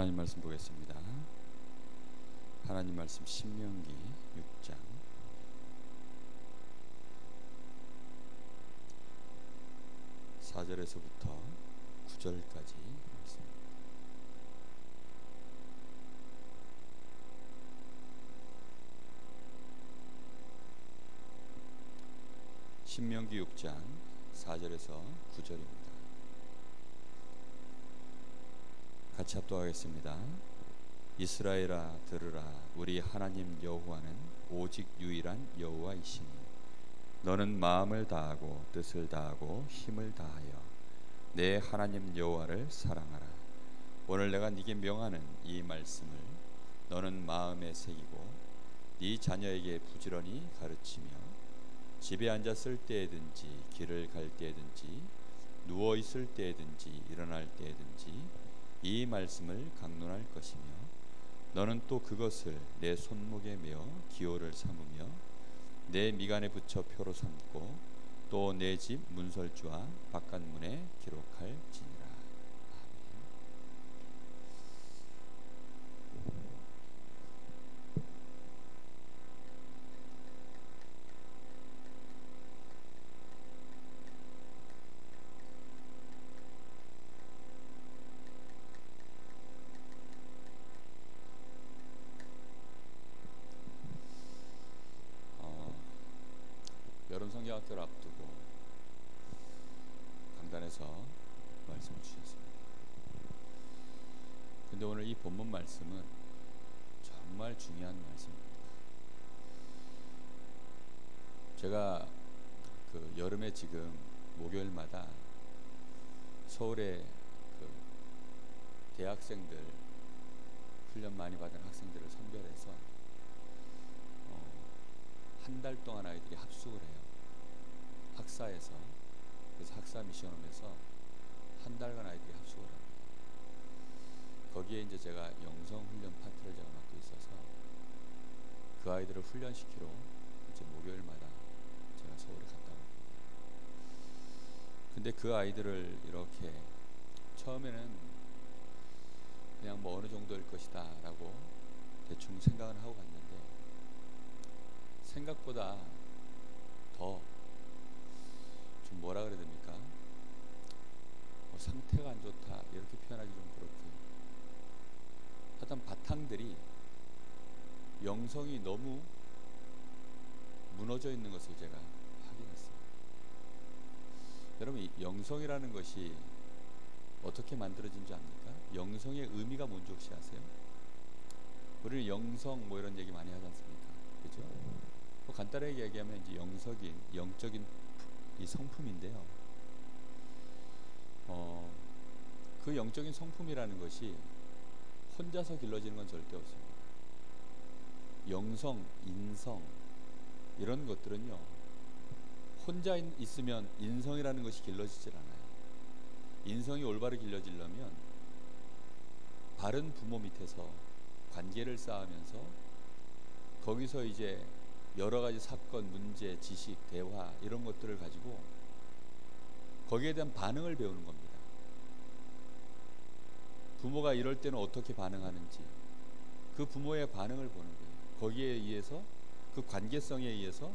하나님 말씀 보겠습니다. 하나님 말씀 신명기 6장 4절에서부터 9절까지 말씀입니다. 신명기 6장 4절에서 9절입니다. 같이 합독하겠습니다. 이스라엘아 들으라. 우리 하나님 여호와는 오직 유일한 여호와이시니 너는 마음을 다하고 뜻을 다하고 힘을 다하여 내 하나님 여호와를 사랑하라. 오늘 내가 네게 명하는 이 말씀을 너는 마음에 새기고 네 자녀에게 부지런히 가르치며 집에 앉았을 때에든지 길을 갈 때에든지 누워 있을 때에든지 일어날 때에든지 이 말씀을 강론할 것이며 너는 또 그것을 내 손목에 메어 기호를 삼으며 내 미간에 붙여 표로 삼고 또 내 집 문설주와 바깥문에 기록할지니라. 여름 성경학교를 앞두고 강단에서 말씀을 주셨습니다. 근데 오늘 이 본문 말씀은 정말 중요한 말씀입니다. 제가 그 여름에 지금 목요일마다 서울의 그 대학생들 훈련 많이 받은 학생들을 선별해서 한 달 동안 아이들이 합숙을 해요. 학사에서. 그래서 학사 미션홈에서 한 달간 아이들이 합숙을 합니다. 거기에 이제 제가 영성 훈련 파트를 제가 맡고 있어서 그 아이들을 훈련시키러 이제 목요일마다 제가 서울에 갔다 옵니다. 근데 그 아이들을 이렇게 처음에는 그냥 뭐 어느 정도일 것이다 라고 대충 생각은 하고 갔는데 생각보다 더 좀 뭐라 그래야 됩니까? 상태가 안 좋다 이렇게 표현하기 좀 그렇고요. 하여튼 바탕들이 영성이 너무 무너져 있는 것을 제가 확인했습니다. 여러분, 이 영성이라는 것이 어떻게 만들어진지 압니까? 영성의 의미가 뭔지 혹시 아세요? 우리는 영성 뭐 이런 얘기 많이 하지 않습니까? 그죠? 뭐 간단하게 얘기하면 이제 영적인 이 성품인데요. 그 영적인 성품이라는 것이 혼자서 길러지는 건 절대 없습니다. 영성, 인성 이런 것들은요, 혼자 있으면 인성이라는 것이 길러지질 않아요. 인성이 올바르게 길러지려면 바른 부모 밑에서 관계를 쌓으면서 거기서 이제 여러 가지 사건, 문제, 지식, 대화 이런 것들을 가지고 거기에 대한 반응을 배우는 겁니다. 부모가 이럴 때는 어떻게 반응하는지 그 부모의 반응을 보는 거예요. 거기에 의해서 그 관계성에 의해서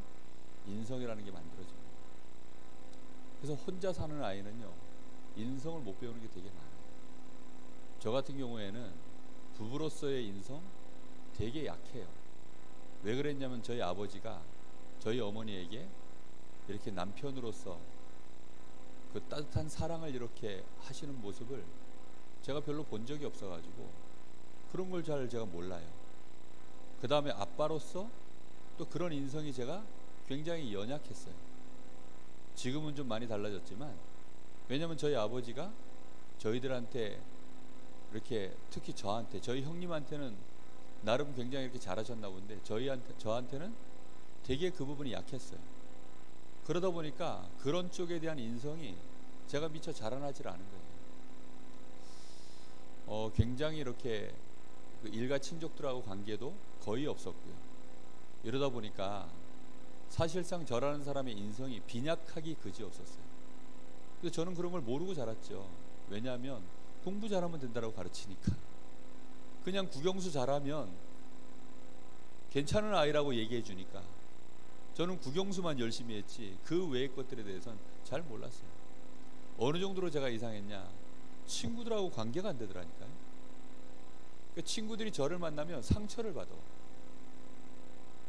인성이라는 게 만들어집니다. 그래서 혼자 사는 아이는요, 인성을 못 배우는 게 되게 많아요. 저 같은 경우에는 부부로서의 인성 되게 약해요. 왜 그랬냐면 저희 아버지가 저희 어머니에게 이렇게 남편으로서 그 따뜻한 사랑을 이렇게 하시는 모습을 제가 별로 본 적이 없어가지고 그런 걸 잘 제가 몰라요. 그 다음에 아빠로서 또 그런 인성이 제가 굉장히 연약했어요. 지금은 좀 많이 달라졌지만, 왜냐면 저희 아버지가 저희들한테 이렇게, 특히 저한테, 저희 형님한테는 나름 굉장히 이렇게 잘하셨나 본데 저한테는 되게 그 부분이 약했어요. 그러다 보니까 그런 쪽에 대한 인성이 제가 미처 자라나질 않은 거예요. 굉장히 이렇게 그 일가 친족들하고 관계도 거의 없었고요. 이러다 보니까 사실상 저라는 사람의 인성이 빈약하기 그지없었어요. 근데 저는 그런 걸 모르고 자랐죠. 왜냐하면 공부 잘하면 된다고 가르치니까. 그냥 국영수 잘하면 괜찮은 아이라고 얘기해 주니까 저는 국영수만 열심히 했지 그 외의 것들에 대해서는 잘 몰랐어요. 어느 정도로 제가 이상했냐, 친구들하고 관계가 안 되더라니까요. 그러니까 친구들이 저를 만나면 상처를 받아.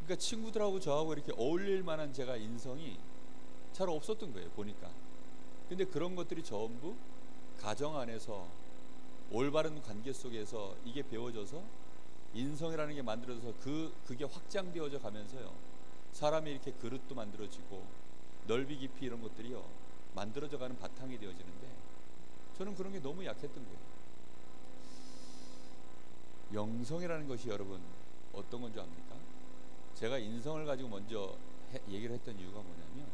그러니까 친구들하고 저하고 이렇게 어울릴 만한 제가 인성이 잘 없었던 거예요, 보니까. 근데 그런 것들이 전부 가정 안에서 올바른 관계 속에서 이게 배워져서 인성이라는 게 만들어져서 그게 확장되어져 가면서요, 사람이 이렇게 그릇도 만들어지고 넓이 깊이 이런 것들이요 만들어져 가는 바탕이 되어지는데, 저는 그런 게 너무 약했던 거예요. 영성이라는 것이 여러분 어떤 건 줄 압니까? 제가 인성을 가지고 먼저 얘기를 했던 이유가 뭐냐면,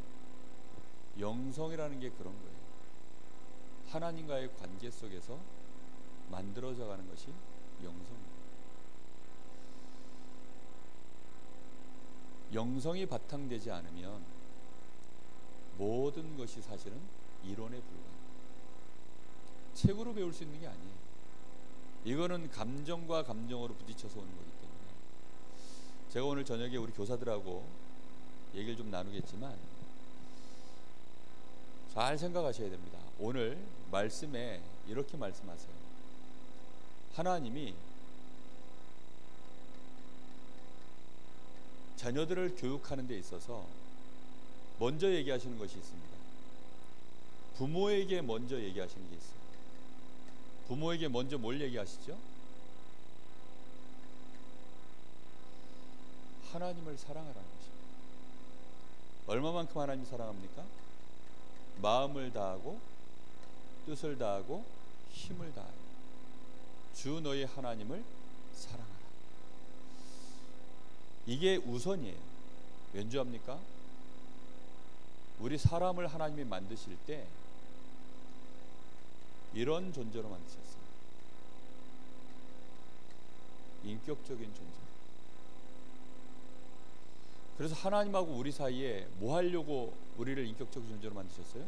영성이라는 게 그런 거예요. 하나님과의 관계 속에서 만들어져 가는 것이 영성이에요. 영성이 바탕되지 않으면 모든 것이 사실은 이론에 불과해요. 책으로 배울 수 있는 게 아니에요. 이거는 감정과 감정으로 부딪혀서 오는 거기 때문에, 제가 오늘 저녁에 우리 교사들하고 얘기를 좀 나누겠지만 잘 생각하셔야 됩니다. 오늘 말씀에 이렇게 말씀하세요. 하나님이 자녀들을 교육하는 데 있어서 먼저 얘기하시는 것이 있습니다. 부모에게 먼저 얘기하시는 게 있어요. 부모에게 먼저 뭘 얘기하시죠? 하나님을 사랑하라는 것입니다. 얼마만큼 하나님 사랑합니까? 마음을 다하고 뜻을 다하고 힘을 다하여 주 너의 하나님을 사랑하라. 이게 우선이에요. 왠지 압니까? 우리 사람을 하나님이 만드실 때 이런 존재로 만드셨어요. 인격적인 존재. 그래서 하나님하고 우리 사이에 뭐 하려고 우리를 인격적인 존재로 만드셨어요?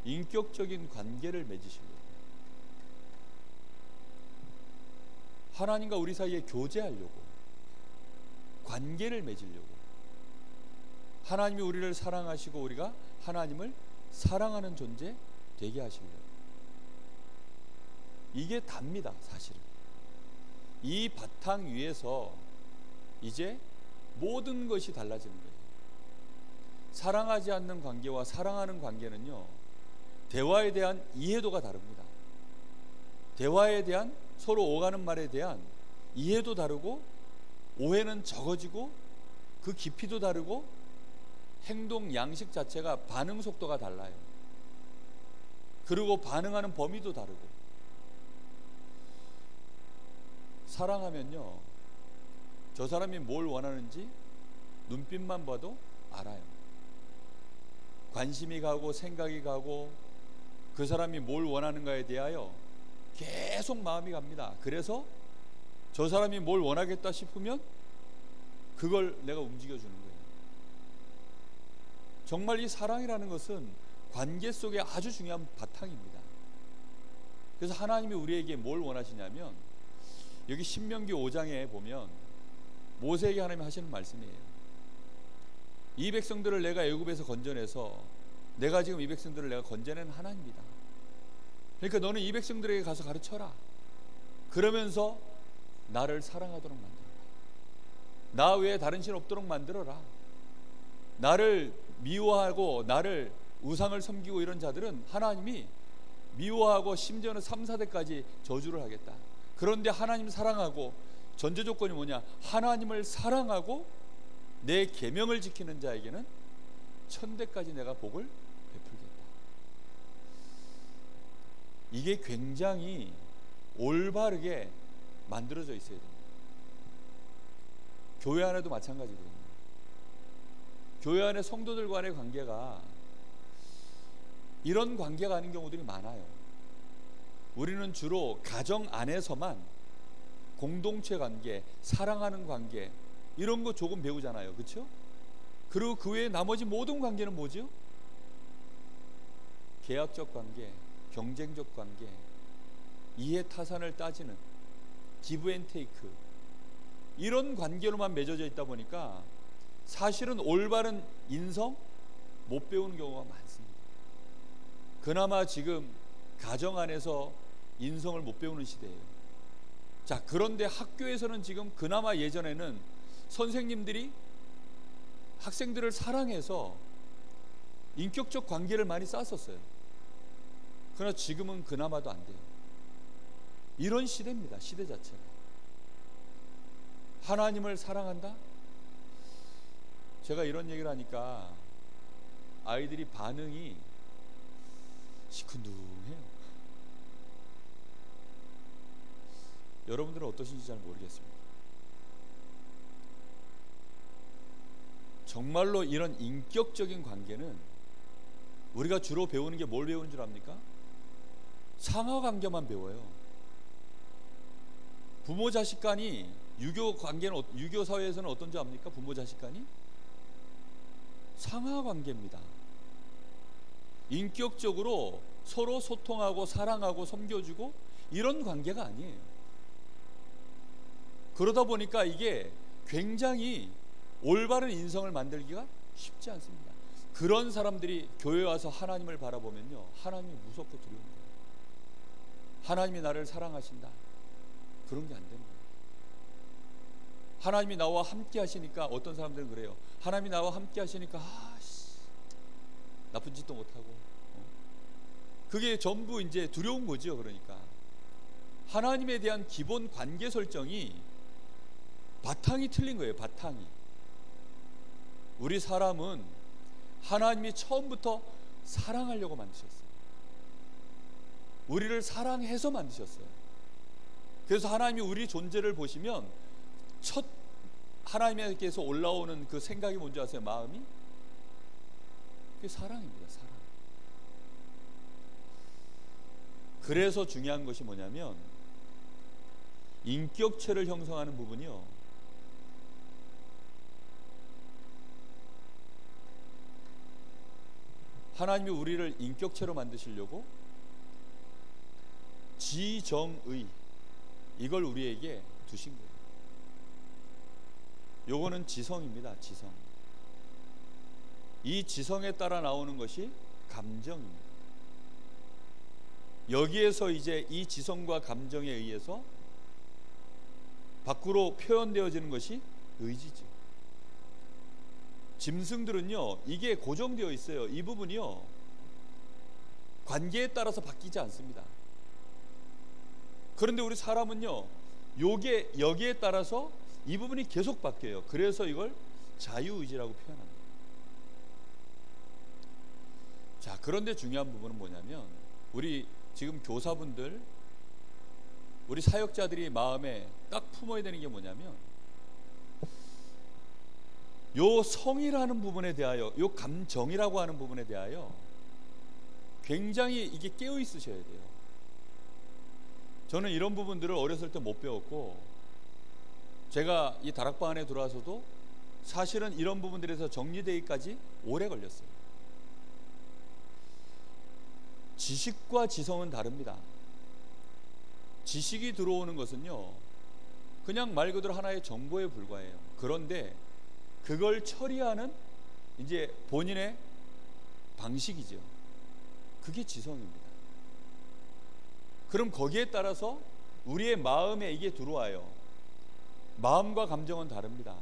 인격적인 관계를 맺으시려고. 하나님과 우리 사이에 교제하려고, 관계를 맺으려고. 하나님이 우리를 사랑하시고 우리가 하나님을 사랑하는 존재 되게 하시려고. 이게 답니다, 사실은. 이 바탕 위에서 이제 모든 것이 달라지는 거예요. 사랑하지 않는 관계와 사랑하는 관계는요, 대화에 대한 이해도가 다릅니다. 대화에 대한, 서로 오가는 말에 대한 이해도 다르고, 오해는 적어지고, 그 깊이도 다르고, 행동 양식 자체가 반응 속도가 달라요. 그리고 반응하는 범위도 다르고. 사랑하면요, 저 사람이 뭘 원하는지 눈빛만 봐도 알아요. 관심이 가고 생각이 가고 그 사람이 뭘 원하는가에 대하여 계속 마음이 갑니다. 그래서 저 사람이 뭘 원하겠다 싶으면 그걸 내가 움직여주는 거예요. 정말 이 사랑이라는 것은 관계 속에 아주 중요한 바탕입니다. 그래서 하나님이 우리에게 뭘 원하시냐면, 여기 신명기 5장에 보면 모세에게 하나님이 하시는 말씀이에요. 이 백성들을 내가 애굽에서 건져내서 내가 지금 이 백성들을 내가 건져낸 하나님이다. 그러니까 너는 이 백성들에게 가서 가르쳐라. 그러면서 나를 사랑하도록 만들어라. 나 외에 다른 신 없도록 만들어라. 나를 미워하고 나를 우상을 섬기고 이런 자들은 하나님이 미워하고 심지어는 3, 4대까지 저주를 하겠다. 그런데 하나님 사랑하고, 전제 조건이 뭐냐? 하나님을 사랑하고 내 계명을 지키는 자에게는 1000대까지 내가 복을 베풀겠다. 이게 굉장히 올바르게 만들어져 있어야 됩니다. 교회 안에도 마찬가지거든요. 교회 안에 성도들 간의 관계가 이런 관계가 아닌 경우들이 많아요. 우리는 주로 가정 안에서만 공동체 관계, 사랑하는 관계, 이런 거 조금 배우잖아요. 그렇죠? 그리고 그 외에 나머지 모든 관계는 뭐죠? 계약적 관계, 경쟁적 관계, 이해 타산을 따지는 기브 앤 테이크, 이런 관계로만 맺어져 있다 보니까 사실은 올바른 인성 못 배우는 경우가 많습니다. 그나마 지금 가정 안에서 인성을 못 배우는 시대예요. 자, 그런데 학교에서는 지금 그나마 예전에는 선생님들이 학생들을 사랑해서 인격적 관계를 많이 쌓았었어요. 그러나 지금은 그나마도 안 돼요. 이런 시대입니다. 시대 자체가. 하나님을 사랑한다? 제가 이런 얘기를 하니까 아이들이 반응이 시큰둥해요. 여러분들은 어떠신지 잘 모르겠습니다. 정말로 이런 인격적인 관계는 우리가 주로 배우는 게 뭘 배우는 줄 압니까? 상하관계만 배워요. 부모 자식 간이 유교 관계는, 유교 사회에서는 어떤 줄 압니까? 부모 자식 간이 상하관계입니다. 인격적으로 서로 소통하고 사랑하고 섬겨주고 이런 관계가 아니에요. 그러다 보니까 이게 굉장히 올바른 인성을 만들기가 쉽지 않습니다. 그런 사람들이 교회에 와서 하나님을 바라보면요, 하나님이 무섭고 두려운 거예요. 하나님이 나를 사랑하신다, 그런 게 안 되는 거예요. 하나님이 나와 함께 하시니까, 어떤 사람들은 그래요. 하나님이 나와 함께 하시니까 나쁜 짓도 못하고, 그게 전부 이제 두려운 거죠. 그러니까 하나님에 대한 기본 관계 설정이 바탕이 틀린 거예요. 바탕이. 우리 사람은 하나님이 처음부터 사랑하려고 만드셨어요. 우리를 사랑해서 만드셨어요. 그래서 하나님이 우리 존재를 보시면 첫 하나님께서 올라오는 그 생각이 뭔지 아세요? 마음이? 그게 사랑입니다. 사랑. 그래서 중요한 것이 뭐냐면 인격체를 형성하는 부분이요, 하나님이 우리를 인격체로 만드시려고 지정의, 이걸 우리에게 두신 거예요. 요거는 지성입니다. 지성. 이 지성에 따라 나오는 것이 감정입니다. 여기에서 이제 이 지성과 감정에 의해서 밖으로 표현되어지는 것이 의지죠. 짐승들은요, 이게 고정되어 있어요. 이 부분이요, 관계에 따라서 바뀌지 않습니다. 그런데 우리 사람은요, 여기에 따라서 이 부분이 계속 바뀌어요. 그래서 이걸 자유의지라고 표현합니다. 자, 그런데 중요한 부분은 뭐냐면, 우리 지금 교사분들, 우리 사역자들이 마음에 딱 품어야 되는 게 뭐냐면, 요 성이라는 부분에 대하여, 요 감정이라고 하는 부분에 대하여 굉장히 이게 깨어 있으셔야 돼요. 저는 이런 부분들을 어렸을 때 못 배웠고, 제가 이 다락방 안에 들어와서도 사실은 이런 부분들에서 정리되기까지 오래 걸렸어요. 지식과 지성은 다릅니다. 지식이 들어오는 것은요, 그냥 말 그대로 하나의 정보에 불과해요. 그런데 그걸 처리하는 이제 본인의 방식이죠. 그게 지성입니다. 그럼 거기에 따라서 우리의 마음에 이게 들어와요. 마음과 감정은 다릅니다.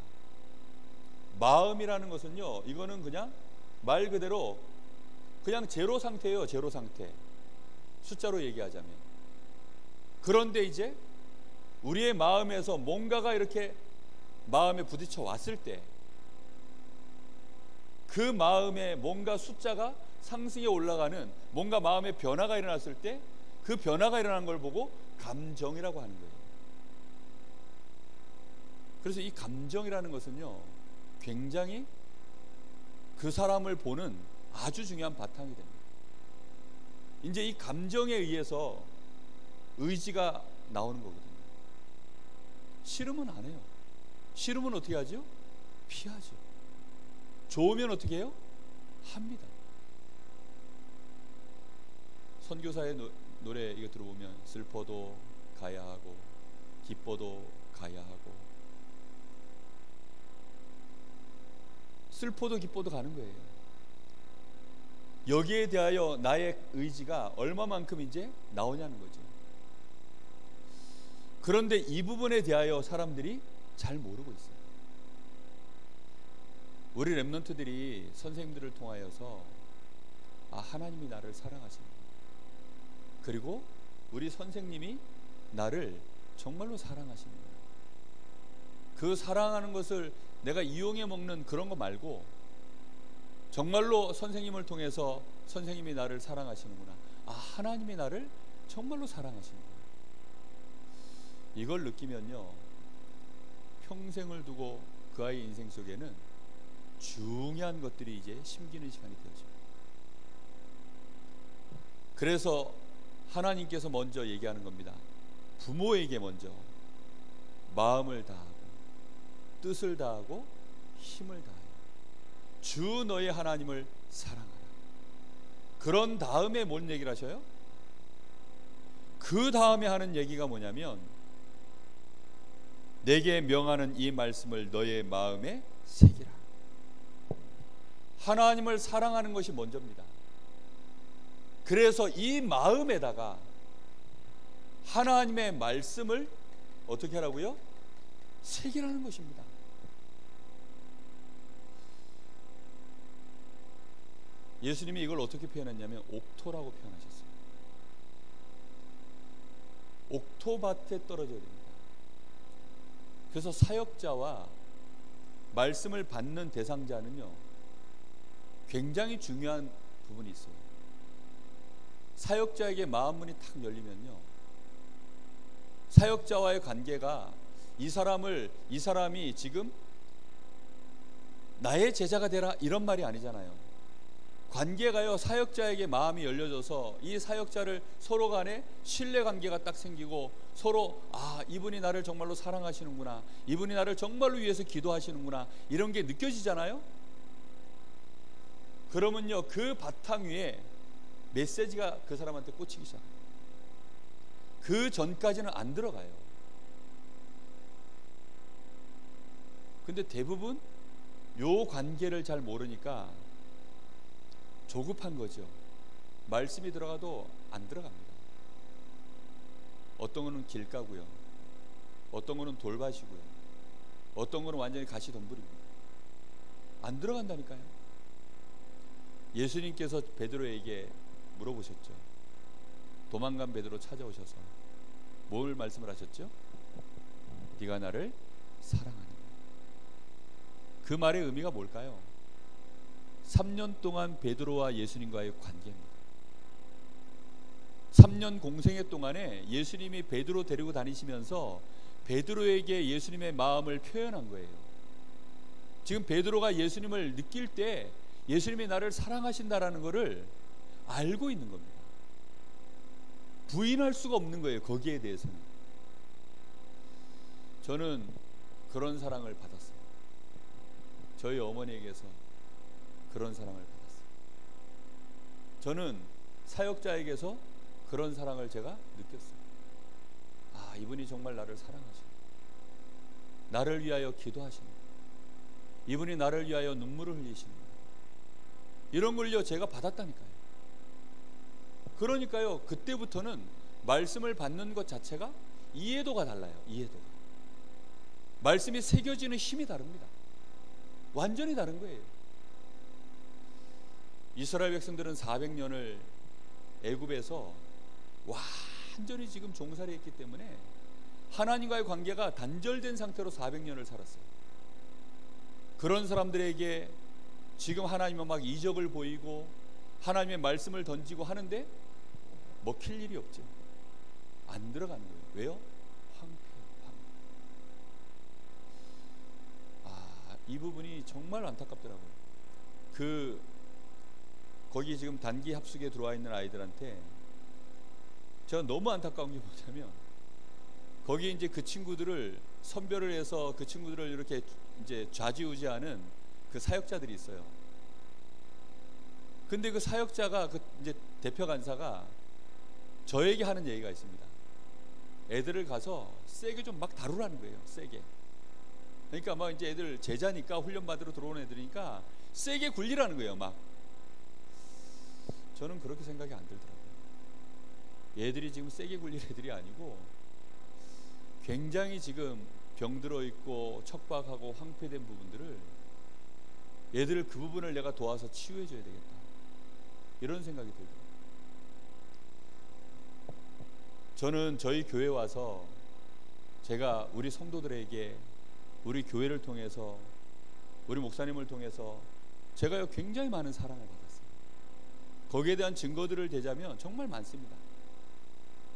마음이라는 것은요, 이거는 그냥 말 그대로 그냥 제로 상태예요. 제로 상태. 숫자로 얘기하자면. 그런데 이제 우리의 마음에서 뭔가가 이렇게 마음에 부딪혀 왔을 때, 그 마음에 뭔가 숫자가 상승해 올라가는, 뭔가 마음의 변화가 일어났을 때, 그 변화가 일어난 걸 보고 감정이라고 하는 거예요. 그래서 이 감정이라는 것은요, 굉장히 그 사람을 보는 아주 중요한 바탕이 됩니다. 이제 이 감정에 의해서 의지가 나오는 거거든요. 싫으면 안 해요. 싫으면 어떻게 하죠? 피하죠. 좋으면 어떻게 해요? 합니다. 선교사의 노래 이거 들어보면 슬퍼도 가야 하고 기뻐도 가야 하고 슬퍼도 기뻐도 가는 거예요. 여기에 대하여 나의 의지가 얼마만큼 이제 나오냐는 거죠. 그런데 이 부분에 대하여 사람들이 잘 모르고 있어요. 우리 렘넌트들이 선생님들을 통하여서 하나님이 나를 사랑하시는구나, 그리고 우리 선생님이 나를 정말로 사랑하시는구나, 그 사랑하는 것을 내가 이용해 먹는 그런 거 말고 정말로 선생님을 통해서 선생님이 나를 사랑하시는구나, 하나님이 나를 정말로 사랑하시는구나, 이걸 느끼면요, 평생을 두고 그 아이 인생 속에는 중요한 것들이 이제 심기는 시간이 되어집니다. 그래서 하나님께서 먼저 얘기하는 겁니다. 부모에게 먼저 마음을 다하고 뜻을 다하고 힘을 다하여 주 너의 하나님을 사랑하라. 그런 다음에 뭔 얘기를 하셔요? 그 다음에 하는 얘기가 뭐냐면 내게 명하는 이 말씀을 너의 마음에 새기라. 하나님을 사랑하는 것이 먼저입니다. 그래서 이 마음에다가 하나님의 말씀을 어떻게 하라고요? 새기라는 것입니다. 예수님이 이걸 어떻게 표현했냐면 옥토라고 표현하셨어요. 옥토밭에 떨어져야 됩니다. 그래서 사역자와 말씀을 받는 대상자는요, 굉장히 중요한 부분이 있어요. 사역자에게 마음문이 탁 열리면요, 사역자와의 관계가 이 사람이 지금 나의 제자가 되라 이런 말이 아니잖아요. 관계가요, 사역자에게 마음이 열려져서 이 사역자를 서로 간에 신뢰관계가 딱 생기고 서로 이분이 나를 정말로 사랑하시는구나, 이분이 나를 정말로 위해서 기도하시는구나, 이런 게 느껴지잖아요. 그러면요, 그 바탕 위에 메시지가 그 사람한테 꽂히기 시작해요. 그 전까지는 안 들어가요. 근데 대부분 요 관계를 잘 모르니까 조급한 거죠. 말씀이 들어가도 안 들어갑니다. 어떤 거는 길가고요, 어떤 거는 돌밭이고요, 어떤 거는 완전히 가시덤불입니다. 안 들어간다니까요. 예수님께서 베드로에게 물어보셨죠. 도망간 베드로 찾아오셔서 뭘 말씀을 하셨죠? 네가 나를 사랑하느냐. 그 말의 의미가 뭘까요? 3년 동안 베드로와 예수님과의 관계입니다. 3년 공생애 동안에 예수님이 베드로 데리고 다니시면서 베드로에게 예수님의 마음을 표현한 거예요. 지금 베드로가 예수님을 느낄 때 예수님이 나를 사랑하신다라는 것을 알고 있는 겁니다. 부인할 수가 없는 거예요. 거기에 대해서는. 저는 그런 사랑을 받았어요. 저희 어머니에게서 그런 사랑을 받았어요. 저는 사역자에게서 그런 사랑을 제가 느꼈어요. 이분이 정말 나를 사랑하시는, 나를 위하여 기도하시는, 이분이 나를 위하여 눈물을 흘리시는, 이런 걸요 제가 받았다니까요. 그러니까요, 그때부터는 말씀을 받는 것 자체가 이해도가 달라요. 이해도가. 말씀이 새겨지는 힘이 다릅니다. 완전히 다른 거예요. 이스라엘 백성들은 400년을 애굽에서 완전히 지금 종살이 했기 때문에 하나님과의 관계가 단절된 상태로 400년을 살았어요. 그런 사람들에게 지금 하나님은 막 이적을 보이고 하나님의 말씀을 던지고 하는데 먹힐 일이 없죠. 안 들어가는 거예요. 왜요? 이 부분이 정말 안타깝더라고요. 거기 지금 단기 합숙에 들어와 있는 아이들한테 제가 너무 안타까운 게 뭐냐면, 거기 이제 그 친구들을 선별을 해서 그 친구들을 이렇게 이제 좌지우지하는 그 사역자들이 있어요. 근데 그 사역자가 이제 대표 간사가 저에게 하는 얘기가 있습니다. 애들을 가서 세게 좀 막 다루라는 거예요. 세게. 그러니까 막 이제 애들 제자니까 훈련 받으러 들어오는 애들이니까 세게 굴리라는 거예요. 막. 저는 그렇게 생각이 안 들더라고요. 얘들이 지금 세게 굴릴 애들이 아니고 굉장히 지금 병들어 있고 척박하고 황폐된 부분들을 얘들을 그 부분을 내가 도와서 치유해 줘야 되겠다. 이런 생각이 들더라고요. 저는 저희 교회 와서 제가 우리 성도들에게 우리 교회를 통해서 우리 목사님을 통해서 제가요 굉장히 많은 사랑을 받았어요. 거기에 대한 증거들을 대자면 정말 많습니다.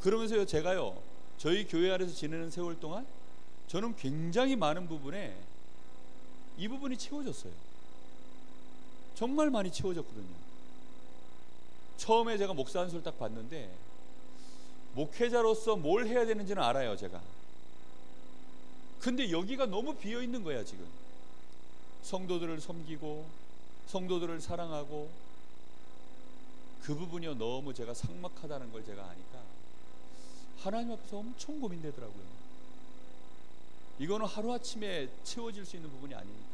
그러면서요 제가요 저희 교회 안에서 지내는 세월 동안 저는 굉장히 많은 부분에 이 부분이 채워졌어요. 정말 많이 채워졌거든요. 처음에 제가 목사 한 수를 딱 봤는데 목회자로서 뭘 해야 되는지는 알아요 제가. 근데 여기가 너무 비어있는 거야 지금. 성도들을 섬기고 성도들을 사랑하고 그 부분이요 너무 제가 삭막하다는 걸 제가 아니까 하나님 앞에서 엄청 고민되더라고요. 이거는 하루아침에 채워질 수 있는 부분이 아니니까.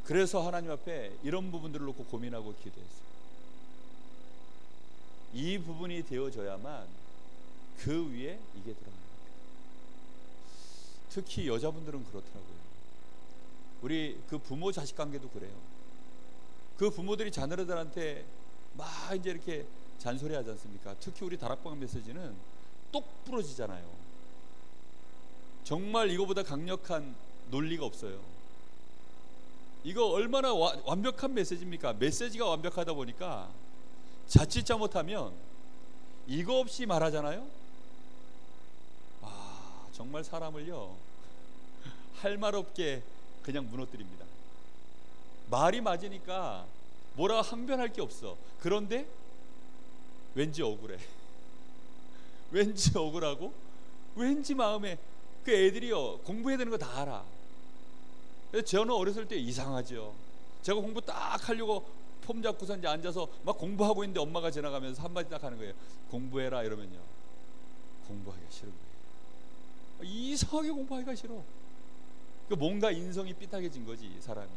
그래서 하나님 앞에 이런 부분들을 놓고 고민하고 기도했어요. 이 부분이 되어져야만 그 위에 이게 들어가는 겁니다. 특히 여자분들은 그렇더라고요. 우리 그 부모 자식 관계도 그래요. 그 부모들이 자녀들한테 막 이제 이렇게 잔소리하지 않습니까? 특히 우리 다락방 메시지는 똑 부러지잖아요. 정말 이거보다 강력한 논리가 없어요. 이거 얼마나 완벽한 메시지입니까? 메시지가 완벽하다 보니까 자칫 잘못하면 이거 없이 말하잖아요. 아 정말 사람을요 할 말 없게 그냥 무너뜨립니다. 말이 맞으니까 뭐라 항변할 게 없어. 그런데 왠지 억울해. 왠지 억울하고 왠지 마음에 그 애들이요 공부해야 되는 거 다 알아. 저는 어렸을 때 이상하죠. 제가 공부 딱 하려고 폼 잡고서 이제 앉아서 막 공부하고 있는데 엄마가 지나가면서 한마디 딱 하는 거예요. 공부해라 이러면요 공부하기가 싫은 거예요. 이상하게 공부하기가 싫어. 뭔가 인성이 삐딱해진 거지 사람이.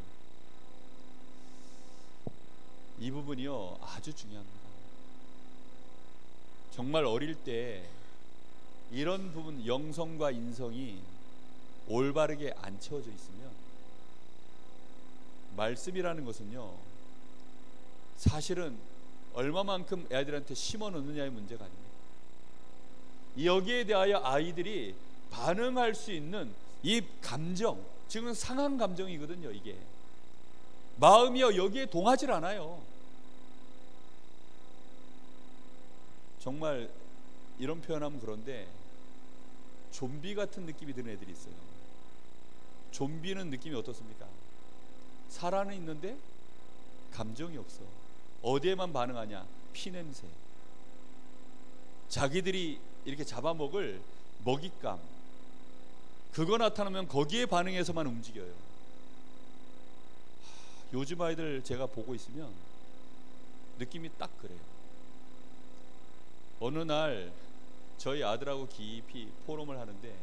이 부분이요 아주 중요합니다. 정말 어릴 때 이런 부분 영성과 인성이 올바르게 안 채워져 있으면 말씀이라는 것은요 사실은 얼마만큼 애들한테 심어 놓느냐의 문제가 아닙니다. 여기에 대하여 아이들이 반응할 수 있는 이 감정, 지금 상한 감정이거든요. 이게 마음이요 여기에 동하질 않아요. 정말 이런 표현하면 그런데 좀비 같은 느낌이 드는 애들이 있어요. 좀비는 느낌이 어떻습니까? 살아는 있는데 감정이 없어. 어디에만 반응하냐? 피냄새. 자기들이 이렇게 잡아먹을 먹잇감, 그거 나타나면 거기에 반응해서만 움직여요. 요즘 아이들 제가 보고 있으면 느낌이 딱 그래요. 어느 날 저희 아들하고 깊이 포럼을 하는데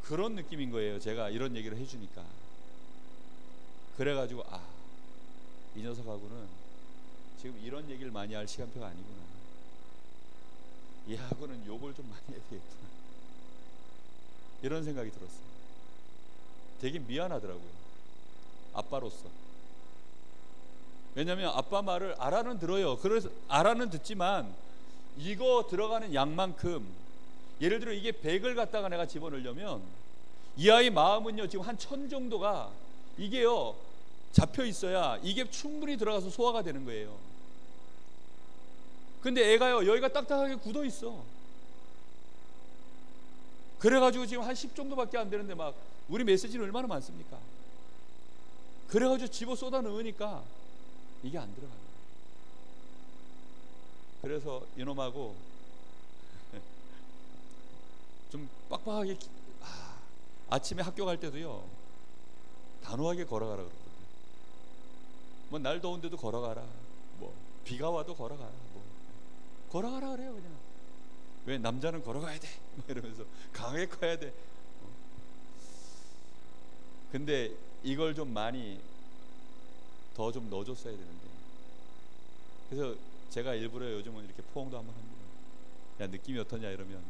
그런 느낌인 거예요. 제가 이런 얘기를 해주니까. 그래가지고 이 녀석하고는 지금 이런 얘기를 많이 할 시간표가 아니구나. 얘하고는 욕을 좀 많이 해야 되겠구나. 이런 생각이 들었어요. 되게 미안하더라고요. 아빠로서. 왜냐하면 아빠 말을 알아는 들어요. 그래서 알아는 듣지만 이거 들어가는 양만큼, 예를 들어 이게 100을 갖다가 내가 집어넣으려면 이 아이 마음은요 지금 한 1000 정도가 이게요 잡혀 있어야 이게 충분히 들어가서 소화가 되는 거예요. 근데 애가요 여기가 딱딱하게 굳어 있어. 그래가지고 지금 한 10 정도밖에 안 되는데 막 우리 메시지는 얼마나 많습니까? 그래가지고 집어 쏟아 넣으니까 이게 안 들어가요. 그래서 이놈하고 좀 빡빡하게 아침에 학교 갈 때도요 단호하게 걸어가라 그러거든요. 뭐 날 더운데도 걸어가라, 뭐 비가 와도 걸어가라, 뭐 걸어가라 그래요. 그냥 왜 남자는 걸어가야 돼? 막 이러면서 강하게 커야 돼. 근데 이걸 좀 많이 더 좀 넣어줬어야 되는데. 그래서 제가 일부러 요즘은 이렇게 포옹도 한번 합니다. 야, 느낌이 어떠냐 이러면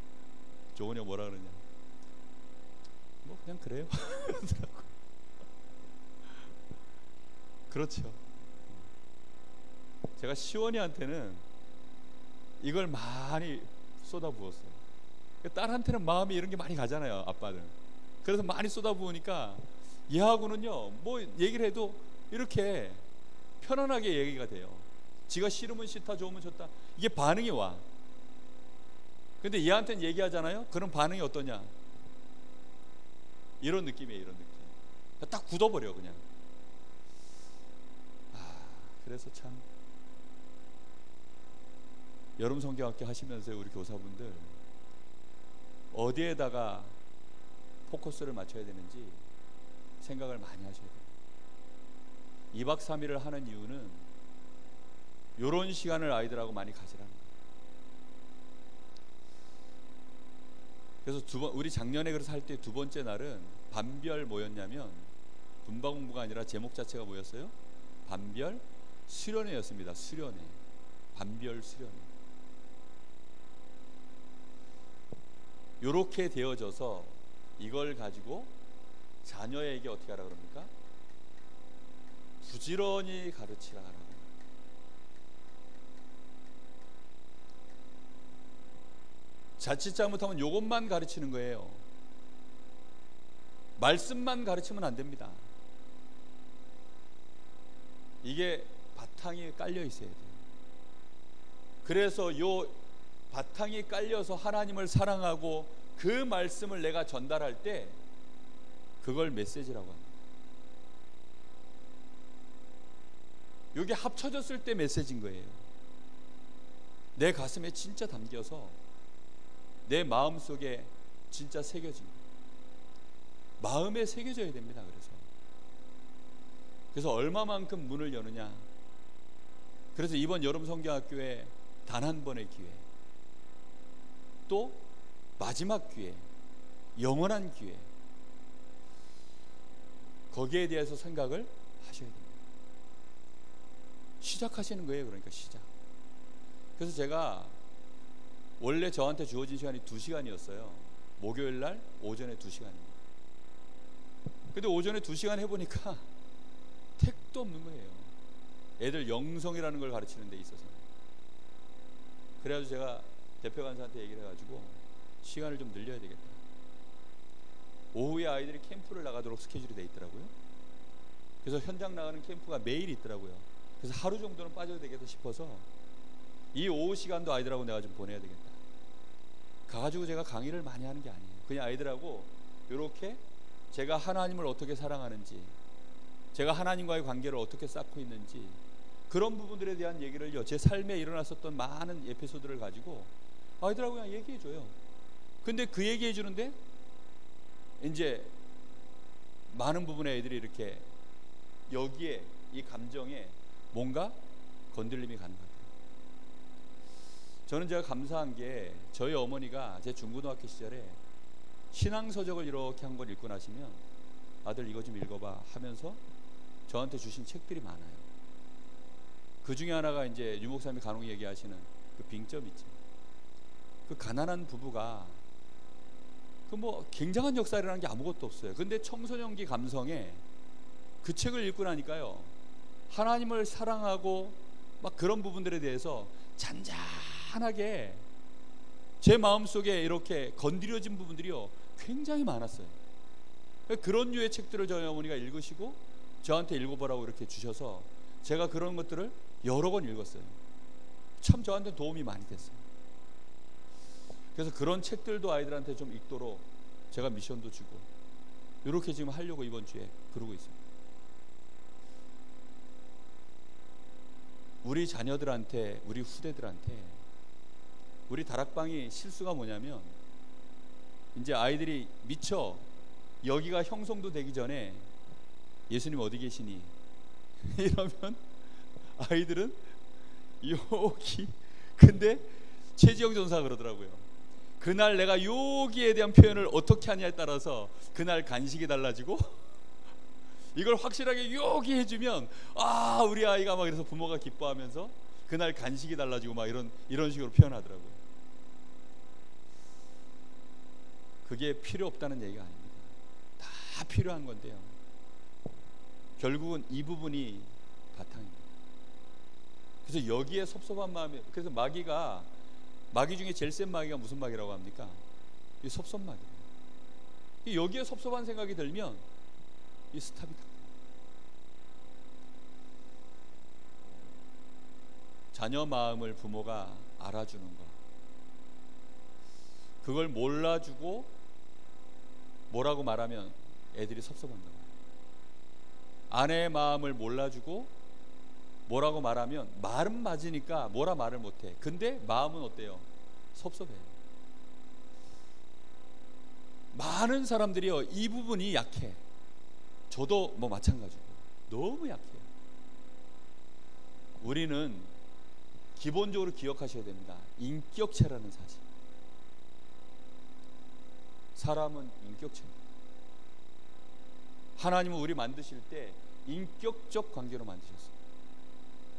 조은이 형 뭐라 그러냐? 뭐 그냥 그래요. 그렇죠. 제가 시원이한테는 이걸 많이 쏟아부었어요. 딸한테는 마음이 이런 게 많이 가잖아요, 아빠는. 그래서 많이 쏟아부으니까 얘하고는요, 뭐 얘기를 해도 이렇게 편안하게 얘기가 돼요. 지가 싫으면 싫다, 좋으면 좋다, 이게 반응이 와. 근데 얘한테는 얘기하잖아요. 그럼 반응이 어떠냐? 이런 느낌이에요, 이런 느낌. 딱 굳어버려 그냥. 그래서 참 여름 성경학교 하시면서 우리 교사분들 어디에다가 포커스를 맞춰야 되는지 생각을 많이 하셔야 돼요. 2박 3일을 하는 이유는 이런 시간을 아이들하고 많이 가지라는 거예요. 그래서 우리 작년에 그래서 할 때 두 번째 날은 반별 뭐였냐면 분바 공부가 아니라 제목 자체가 뭐였어요? 반별 수련회였습니다. 수련회. 반별 수련회. 요렇게 되어져서 이걸 가지고 자녀에게 어떻게 하라 그럽니까? 부지런히 가르치라 하라고. 자칫 잘못하면 요것만 가르치는 거예요. 말씀만 가르치면 안 됩니다. 이게 바탕이 깔려 있어야 돼요. 그래서 요 바탕이 깔려서 하나님을 사랑하고 그 말씀을 내가 전달할 때 그걸 메시지라고 합니다. 이게 합쳐졌을 때 메시지인 거예요. 내 가슴에 진짜 담겨서 내 마음속에 진짜 새겨진 거예요. 마음에 새겨져야 됩니다. 그래서 얼마만큼 문을 여느냐. 그래서 이번 여름 성경학교에 단 한 번의 기회, 또 마지막 기회, 영원한 기회, 거기에 대해서 생각을 하셔야 됩니다. 시작하시는 거예요. 그러니까 시작. 그래서 제가 원래 저한테 주어진 시간이 2시간이었어요. 목요일 날 오전에 2시간입니다. 근데 오전에 2시간 해보니까 택도 없는 거예요. 애들 영성이라는 걸 가르치는 데 있어서. 그래가지고 제가 대표 간사한테 얘기를 해가지고 시간을 좀 늘려야 되겠다. 오후에 아이들이 캠프를 나가도록 스케줄이 돼 있더라고요. 그래서 현장 나가는 캠프가 매일 있더라고요. 그래서 하루 정도는 빠져도 되겠다 싶어서 이 오후 시간도 아이들하고 내가 좀 보내야 되겠다. 가가지고 제가 강의를 많이 하는 게 아니에요. 그냥 아이들하고 이렇게 제가 하나님을 어떻게 사랑하는지, 제가 하나님과의 관계를 어떻게 쌓고 있는지, 그런 부분들에 대한 얘기를요, 제 삶에 일어났었던 많은 에피소드를 가지고 아이들하고 그냥 얘기해줘요. 근데 그 얘기해 주는데 이제 많은 부분의 애들이 이렇게 여기에 이 감정에 뭔가 건들림이 가는 것 같아요. 저는 제가 감사한 게 저희 어머니가 제 중고등학교 시절에 신앙서적을 이렇게 한 권 읽고 나시면 아들 이거 좀 읽어봐 하면서 저한테 주신 책들이 많아요. 그 중에 하나가 이제 유 목사님이 간혹 얘기하시는 그 빙점 있죠. 그 가난한 부부가 그 뭐 굉장한 역사라는 게 아무것도 없어요. 근데 청소년기 감성에 그 책을 읽고 나니까요, 하나님을 사랑하고 막 그런 부분들에 대해서 잔잔하게 제 마음속에 이렇게 건드려진 부분들이요 굉장히 많았어요. 그런 류의 책들을 저희 어머니가 읽으시고 저한테 읽어보라고 이렇게 주셔서 제가 그런 것들을 여러 번 읽었어요. 참 저한테 도움이 많이 됐어요. 그래서 그런 책들도 아이들한테 좀 읽도록 제가 미션도 주고 이렇게 지금 하려고 이번 주에 그러고 있습니다. 우리 자녀들한테, 우리 후대들한테 우리 다락방이 실수가 뭐냐면 이제 아이들이 미처 여기가 형성도 되기 전에 예수님 어디 계시니? 이러면 아이들은 여기, 근데 최지영 전사가 그러더라고요. 그날 내가 여기에 대한 표현을 어떻게 하냐에 따라서 그날 간식이 달라지고 이걸 확실하게 여기 해주면 아 우리 아이가 막 이래서 부모가 기뻐하면서 그날 간식이 달라지고 막 이런 식으로 표현하더라고요. 그게 필요 없다는 얘기가 아닙니다. 다 필요한 건데요. 결국은 이 부분이 바탕입니다. 그래서 여기에 섭섭한 마음이, 그래서 마귀 중에 제일 센 마귀가 무슨 마귀라고 합니까? 이 섭섭마귀예요. 여기에 섭섭한 생각이 들면 이 스탑이 다. 자녀 마음을 부모가 알아주는 거, 그걸 몰라주고 뭐라고 말하면 애들이 섭섭한다. 아내의 마음을 몰라주고 뭐라고 말하면 말은 맞으니까 뭐라 말을 못해. 근데 마음은 어때요? 섭섭해요. 많은 사람들이요 이 부분이 약해. 저도 뭐 마찬가지고 너무 약해요. 우리는 기본적으로 기억하셔야 됩니다. 인격체라는 사실. 사람은 인격체입니다. 하나님은 우리 만드실 때 인격적 관계로 만드셨어요.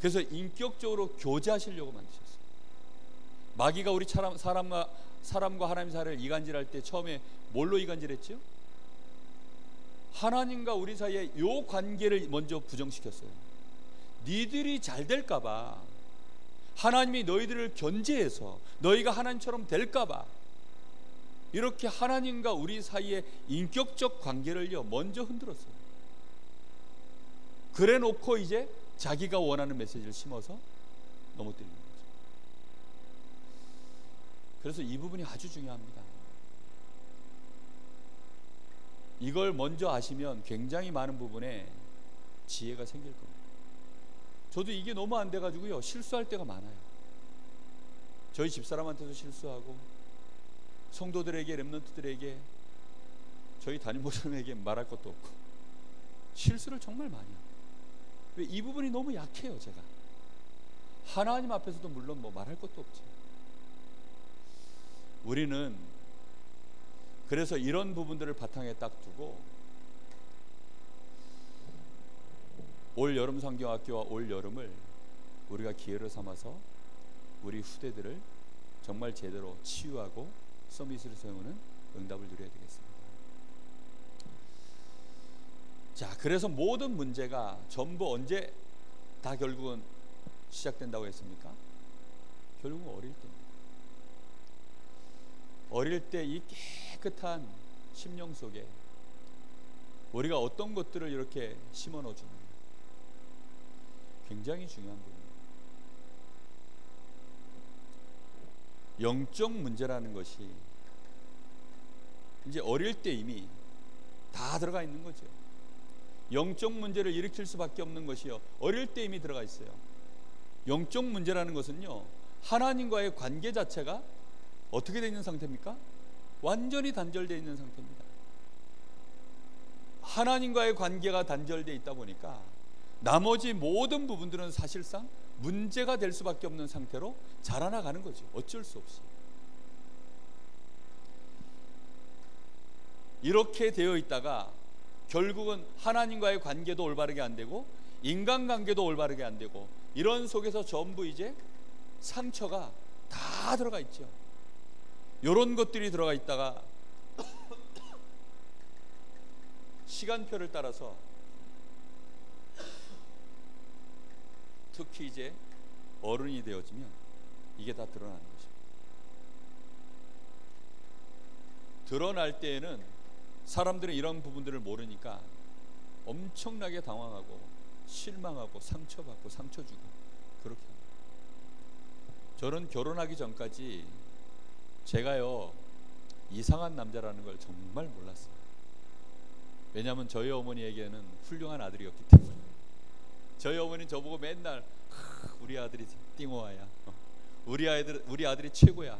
그래서 인격적으로 교제하시려고 만드셨어요. 마귀가 우리 사람과 하나님 사이를 이간질할 때 처음에 뭘로 이간질했죠? 하나님과 우리 사이에 요 관계를 먼저 부정시켰어요. 니들이 잘 될까봐, 하나님이 너희들을 견제해서 너희가 하나님처럼 될까봐 이렇게 하나님과 우리 사이의 인격적 관계를요 먼저 흔들었어요. 그래 놓고 이제 자기가 원하는 메시지를 심어서 넘어뜨리는 거죠. 그래서 이 부분이 아주 중요합니다. 이걸 먼저 아시면 굉장히 많은 부분에 지혜가 생길 겁니다. 저도 이게 너무 안 돼가지고요 실수할 때가 많아요. 저희 집사람한테도 실수하고 성도들에게, 렘넌트들에게, 저희 담임 목사님에게 말할 것도 없고 실수를 정말 많이 해요. 왜? 이 부분이 너무 약해요. 제가 하나님 앞에서도 물론 뭐 말할 것도 없죠. 우리는 그래서 이런 부분들을 바탕에 딱 두고 올 여름 성경학교와 올 여름을 우리가 기회를 삼아서 우리 후대들을 정말 제대로 치유하고 서밋으로 세우는 응답을 누려야 되겠습니다. 자, 그래서 모든 문제가 전부 언제 다 결국은 시작된다고 했습니까? 결국은 어릴 때입니다. 어릴 때 이 깨끗한 심령 속에 우리가 어떤 것들을 이렇게 심어 넣어주느냐, 굉장히 중요한 부분입니다. 영적 문제라는 것이 이제 어릴 때 이미 다 들어가 있는 거죠. 영적 문제를 일으킬 수밖에 없는 것이요 어릴 때 이미 들어가 있어요. 영적 문제라는 것은요 하나님과의 관계 자체가 어떻게 되어 있는 상태입니까? 완전히 단절되어 있는 상태입니다. 하나님과의 관계가 단절되어 있다 보니까 나머지 모든 부분들은 사실상 문제가 될 수밖에 없는 상태로 자라나가는 거죠. 어쩔 수 없이. 이렇게 되어 있다가 결국은 하나님과의 관계도 올바르게 안 되고 인간관계도 올바르게 안 되고 이런 속에서 전부 이제 상처가 다 들어가 있죠. 이런 것들이 들어가 있다가 시간표를 따라서 특히 이제 어른이 되어지면 이게 다 드러나는 것입니다. 드러날 때에는 사람들은 이런 부분들을 모르니까 엄청나게 당황하고 실망하고 상처받고 상처 주고 그렇게 합니다. 저는 결혼하기 전까지 제가요 이상한 남자라는 걸 정말 몰랐어요. 왜냐하면 저희 어머니에게는 훌륭한 아들이었기 때문에. 저희 어머니는 저보고 맨날 우리 아들이 띵호아야, 우리 아들이 최고야.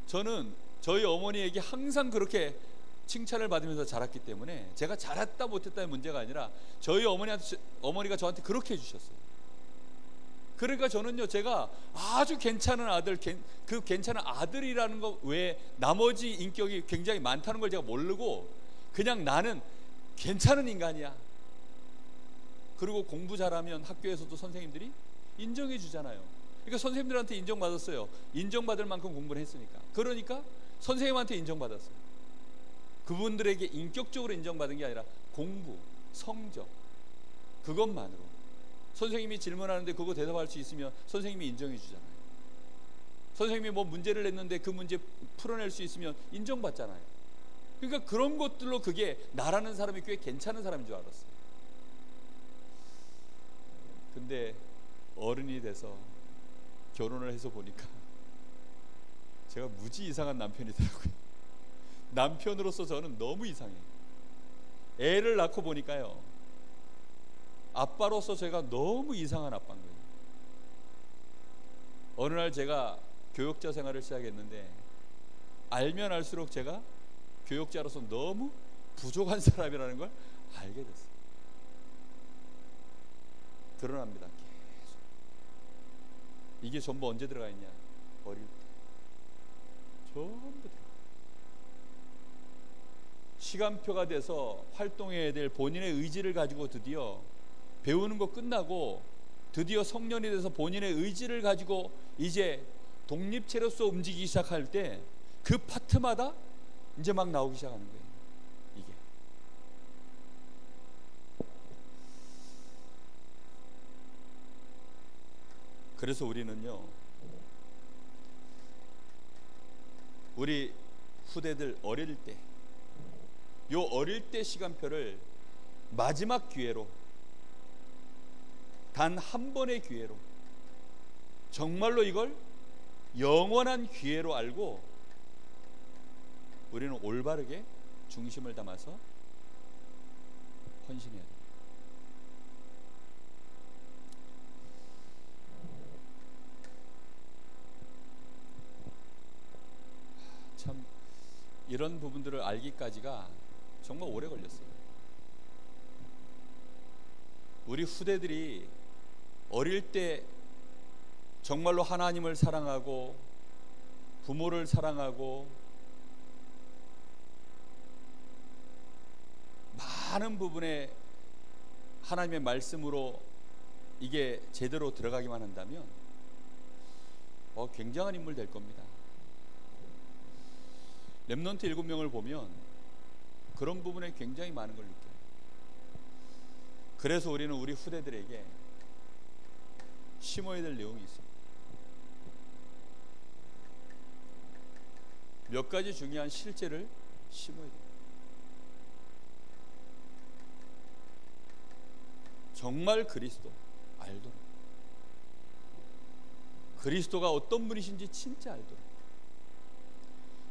저는 저희 어머니에게 항상 그렇게 칭찬을 받으면서 자랐기 때문에 제가 잘했다 못했다의 문제가 아니라 저희 어머니가 저한테 그렇게 해주셨어요. 그러니까 저는요, 제가 아주 괜찮은 아들, 그 괜찮은 아들이라는 거 외에 나머지 인격이 굉장히 많다는 걸 제가 모르고 그냥 나는 괜찮은 인간이야. 그리고 공부 잘하면 학교에서도 선생님들이 인정해 주잖아요. 그러니까 선생님들한테 인정받았어요. 인정받을 만큼 공부를 했으니까. 그러니까 선생님한테 인정받았어요. 그분들에게 인격적으로 인정받은 게 아니라 공부, 성적, 그것만으로. 선생님이 질문하는데 그거 대답할 수 있으면 선생님이 인정해 주잖아요. 선생님이 뭐 문제를 냈는데 그 문제 풀어낼 수 있으면 인정받잖아요. 그러니까 그런 것들로 그게 나라는 사람이 꽤 괜찮은 사람인 줄 알았어요. 근데 어른이 돼서 결혼을 해서 보니까 제가 무지 이상한 남편이더라고요. 남편으로서 저는 너무 이상해요. 애를 낳고 보니까요, 아빠로서 제가 너무 이상한 아빠인 거예요. 어느 날 제가 교육자 생활을 시작했는데 알면 알수록 제가 교육자로서 너무 부족한 사람이라는 걸 알게 됐어요. 드러납니다. 계속. 이게 전부 언제 들어가 있냐? 어릴 때. 전부 들어가. 시간표가 돼서 활동해야 될 본인의 의지를 가지고 드디어 배우는 거 끝나고 드디어 성년이 돼서 본인의 의지를 가지고 이제 독립체로서 움직이기 시작할 때 그 파트마다 이제 막 나오기 시작하는 거예요. 이게. 그래서 우리는요, 우리 후대들 어릴 때, 요 어릴 때 시간표를 마지막 기회로, 단 한 번의 기회로, 정말로 이걸 영원한 기회로 알고 우리는 올바르게 중심을 담아서 헌신해야 돼요. 참 이런 부분들을 알기까지가 정말 오래 걸렸어요. 우리 후대들이 어릴 때 정말로 하나님을 사랑하고 부모를 사랑하고 많은 부분에 하나님의 말씀으로 이게 제대로 들어가기만 한다면 굉장한 인물 될 겁니다. 렘넌트 7명을 보면 그런 부분에 굉장히 많은 걸 느껴요. 그래서 우리는 우리 후대들에게 심어야 될 내용이 있습니다. 몇 가지 중요한 실제를 심어야 돼요. 정말 그리스도 알도록, 그리스도가 어떤 분이신지 진짜 알도록,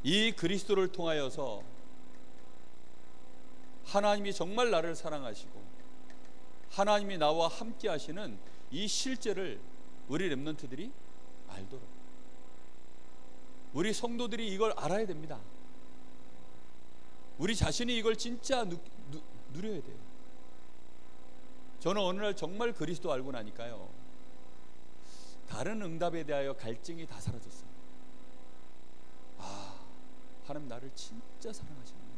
이 그리스도를 통하여서 하나님이 정말 나를 사랑하시고 하나님이 나와 함께 하시는 이 실제를 우리 렘넌트들이 알도록, 우리 성도들이 이걸 알아야 됩니다. 우리 자신이 이걸 진짜 누려야 돼요. 저는 어느 날 정말 그리스도 알고 나니까요, 다른 응답에 대하여 갈증이 다 사라졌어요. 하나님 나를 진짜 사랑하시는구나.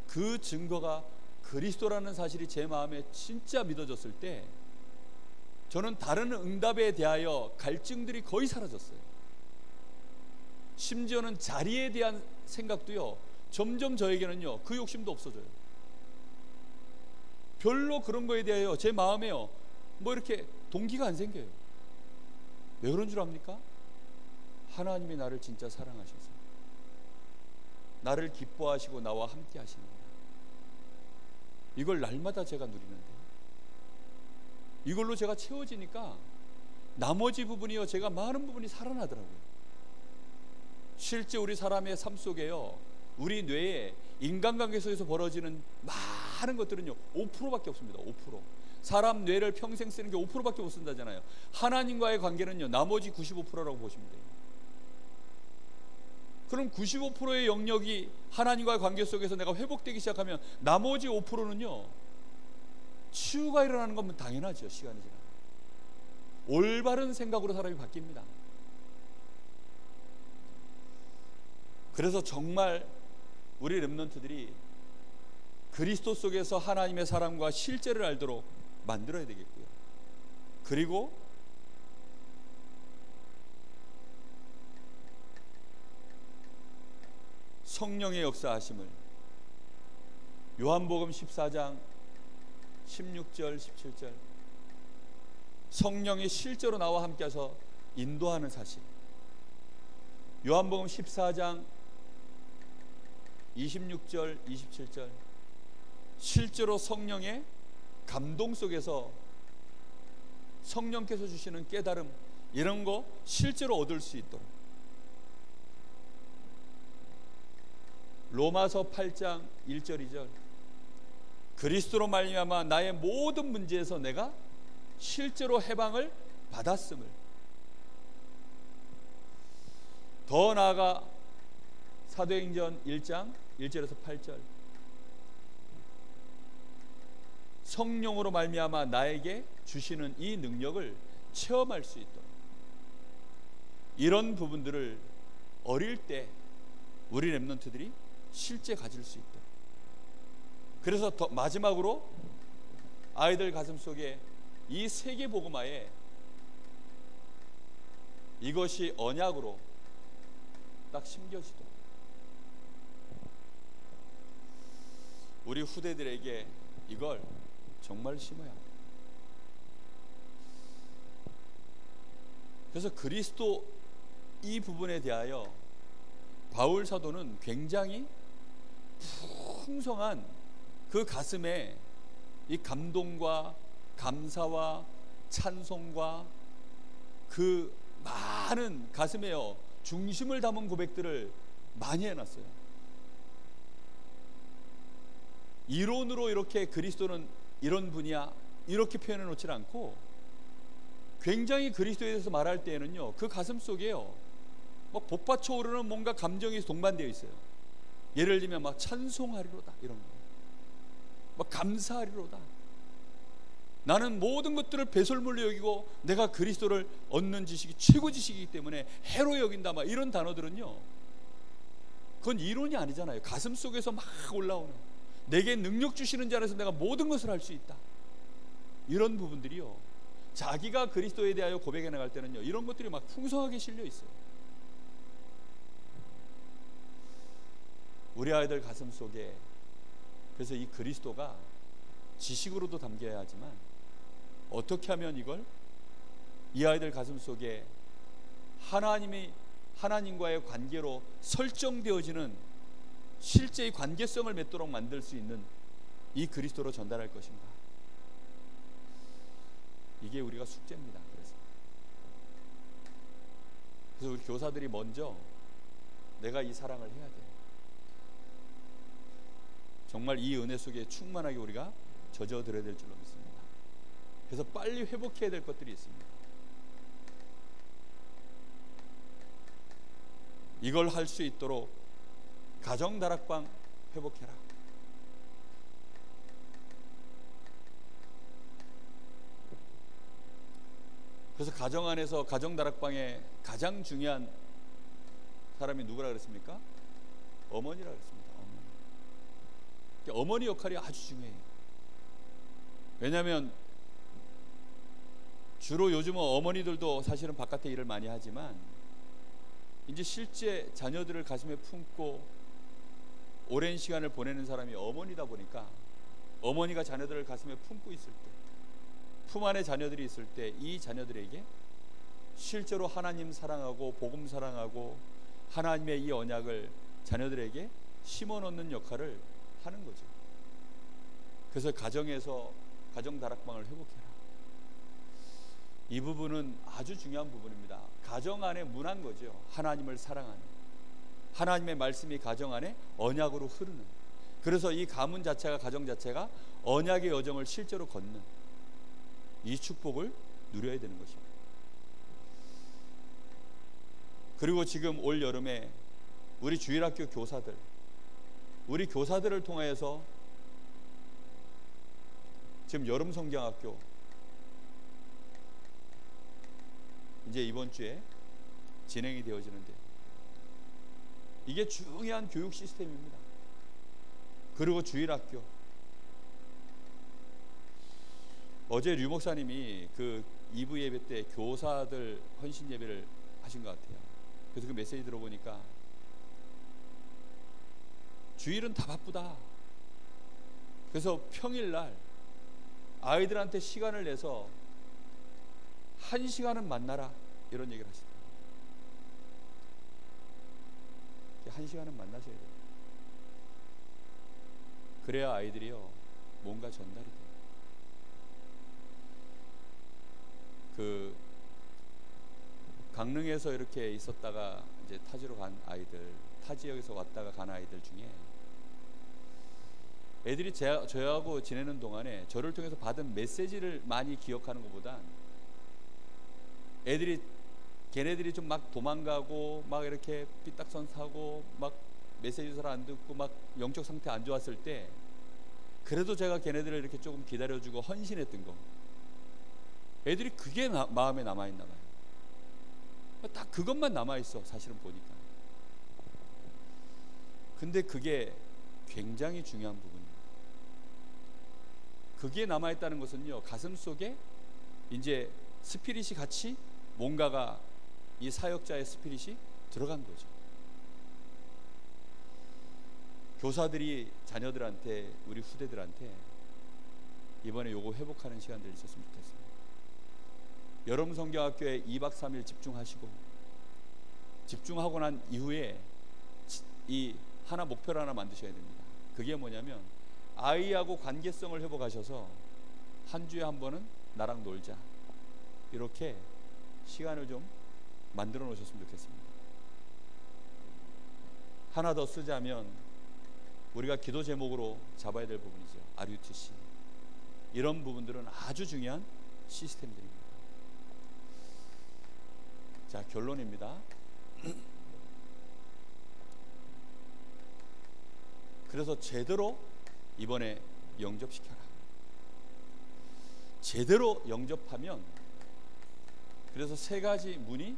그 증거가 그리스도라는 사실이 제 마음에 진짜 믿어졌을 때 저는 다른 응답에 대하여 갈증들이 거의 사라졌어요. 심지어는 자리에 대한 생각도요, 점점 저에게는요 그 욕심도 없어져요. 별로 그런 거에 대하여 제 마음에요 뭐 이렇게 동기가 안 생겨요. 왜 그런 줄 압니까? 하나님이 나를 진짜 사랑하셔서 나를 기뻐하시고 나와 함께 하시는구나. 이걸 날마다 제가 누리는데 이걸로 제가 채워지니까 나머지 부분이요, 제가 많은 부분이 살아나더라고요. 실제 우리 사람의 삶 속에요, 우리 뇌에 인간관계 속에서 벌어지는 많은 것들은요 5%밖에 없습니다. 5%. 사람 뇌를 평생 쓰는 게 5%밖에 못 쓴다잖아요. 하나님과의 관계는요 나머지 95%라고 보시면 돼요. 그럼 95%의 영역이 하나님과의 관계 속에서 내가 회복되기 시작하면 나머지 5%는요 치유가 일어나는 건 당연하죠. 시간이 지나면. 올바른 생각으로 사람이 바뀝니다. 그래서 정말 우리 렘넌트들이 그리스도 속에서 하나님의 사랑과 실제를 알도록 만들어야 되겠고요. 그리고 성령의 역사하심을 요한복음 14장 16절 17절 성령이 실제로 나와 함께해서 인도하는 사실, 요한복음 14장 26절 27절 실제로 성령의 감동 속에서 성령께서 주시는 깨달음, 이런 거 실제로 얻을 수 있도록, 로마서 8장 1절 2절 그리스도로 말미암아 나의 모든 문제에서 내가 실제로 해방을 받았음을, 더 나아가 사도행전 1장 1절에서 8절 성령으로 말미암아 나에게 주시는 이 능력을 체험할 수 있도록, 이런 부분들을 어릴 때 우리 렘넌트들이 실제 가질 수 있도록. 그래서 더 마지막으로 아이들 가슴 속에 이 세계 복음화에 이것이 언약으로 딱 심겨지도록 우리 후대들에게 이걸 정말 심어야 합니다. 그래서 그리스도 이 부분에 대하여 바울 사도는 굉장히 풍성한 그 가슴에 이 감동과 감사와 찬송과 그 많은 가슴에요 중심을 담은 고백들을 많이 해놨어요. 이론으로 이렇게 그리스도는 이런 분이야 이렇게 표현해 놓지 않고 굉장히 그리스도에 대해서 말할 때에는요 그 가슴 속에요 막 복받쳐 오르는 뭔가 감정이 동반되어 있어요. 예를 들면 막 찬송하리로다 이런 거, 막 감사하리로다. 나는 모든 것들을 배설물로 여기고 내가 그리스도를 얻는 지식이 최고 지식이기 때문에 해로 여긴다, 막 이런 단어들은요 그건 이론이 아니잖아요. 가슴 속에서 막 올라오는, 내게 능력 주시는 자 안에서 내가 모든 것을 할 수 있다, 이런 부분들이요 자기가 그리스도에 대하여 고백해 나갈 때는요 이런 것들이 막 풍성하게 실려 있어요. 우리 아이들 가슴 속에 그래서 이 그리스도가 지식으로도 담겨야 하지만 어떻게 하면 이걸 이 아이들 가슴 속에 하나님과의 관계로 설정되어지는 실제의 관계성을 맺도록 만들 수 있는 이 그리스도로 전달할 것인가, 이게 우리가 숙제입니다. 그래서 우리 교사들이 먼저 내가 이 사랑을 해야 돼. 정말 이 은혜 속에 충만하게 우리가 젖어들어야 될 줄로 믿습니다. 그래서 빨리 회복해야 될 것들이 있습니다. 이걸 할 수 있도록 가정 다락방 회복해라. 그래서 가정 안에서 가정 다락방에 가장 중요한 사람이 누구라 그랬습니까? 어머니라 그랬습니다. 어머니 역할이 아주 중요해요. 왜냐하면 주로 요즘은 어머니들도 사실은 바깥에 일을 많이 하지만 이제 실제 자녀들을 가슴에 품고 오랜 시간을 보내는 사람이 어머니다 보니까 어머니가 자녀들을 가슴에 품고 있을 때, 품 안에 자녀들이 있을 때 이 자녀들에게 실제로 하나님 사랑하고 복음 사랑하고 하나님의 이 언약을 자녀들에게 심어놓는 역할을 하는 거죠. 그래서 가정에서 가정 다락방을 회복해라. 이 부분은 아주 중요한 부분입니다. 가정 안에 문화인 거죠. 하나님을 사랑하는, 하나님의 말씀이 가정 안에 언약으로 흐르는, 그래서 이 가문 자체가, 가정 자체가 언약의 여정을 실제로 걷는 이 축복을 누려야 되는 것입니다. 그리고 지금 올 여름에 우리 주일학교 교사들, 우리 교사들을 통해서 지금 여름 성경학교 이제 이번 주에 진행이 되어지는데, 이게 중요한 교육 시스템입니다. 그리고 주일학교. 어제 류 목사님이 그 2부 예배 때 교사들 헌신 예배를 하신 것 같아요. 그래서 그 메시지 들어보니까 주일은 다 바쁘다. 그래서 평일날 아이들한테 시간을 내서 1시간은 만나라, 이런 얘기를 하시더라고요. 1시간은 만나셔야 돼요. 그래야 아이들이요 뭔가 전달이 돼요. 그 강릉에서 이렇게 있었다가 이제 타지로 간 아이들, 타 지역에서 왔다가 간 아이들 중에 애들이 저하고 지내는 동안에 저를 통해서 받은 메시지를 많이 기억하는 것보단 애들이 걔네들이 좀 막 도망가고 막 이렇게 삐딱선 사고 막 메시지 잘 안 듣고 막 영적 상태 안 좋았을 때 그래도 제가 걔네들을 이렇게 조금 기다려주고 헌신했던 거, 애들이 그게 마음에 남아있나 봐요. 딱 그것만 남아있어, 사실은 보니까. 근데 그게 굉장히 중요한 부분입니다. 그게 남아있다는 것은요, 가슴 속에 이제 스피릿이 같이 뭔가가, 이 사역자의 스피릿이 들어간 거죠. 교사들이 자녀들한테, 우리 후대들한테 이번에 요거 회복하는 시간들이 있었으면 좋겠습니다. 여러분 성경학교에 2박 3일 집중하시고, 집중하고 난 이후에 이 하나 목표를 하나 만드셔야 됩니다. 그게 뭐냐면 아이하고 관계성을 회복하셔서 한 주에 한 번은 나랑 놀자, 이렇게 시간을 좀 만들어 놓으셨으면 좋겠습니다. 하나 더 쓰자면 우리가 기도 제목으로 잡아야 될 부분이죠. RUTC. 이런 부분들은 아주 중요한 시스템들입니다. 자, 결론입니다. 그래서 제대로 이번에 영접시켜라. 제대로 영접하면, 그래서 3가지 문이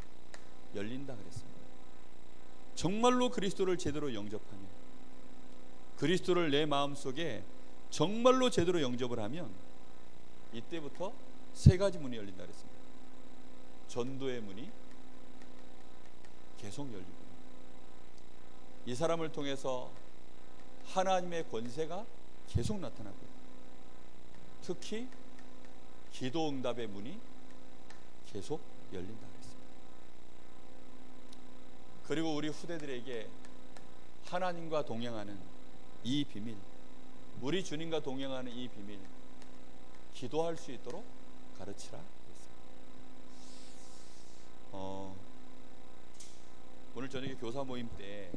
열린다 그랬습니다. 정말로 그리스도를 제대로 영접하면, 그리스도를 내 마음속에 정말로 제대로 영접을 하면 이때부터 3가지 문이 열린다 그랬습니다. 전도의 문이 계속 열리고, 이 사람을 통해서 하나님의 권세가 계속 나타나고요. 특히 기도 응답의 문이 계속 열린다 그랬습니다. 그리고 우리 후대들에게 하나님과 동행하는 이 비밀, 우리 주님과 동행하는 이 비밀, 기도할 수 있도록 가르치라 그랬습니다. 오늘 저녁에 교사 모임 때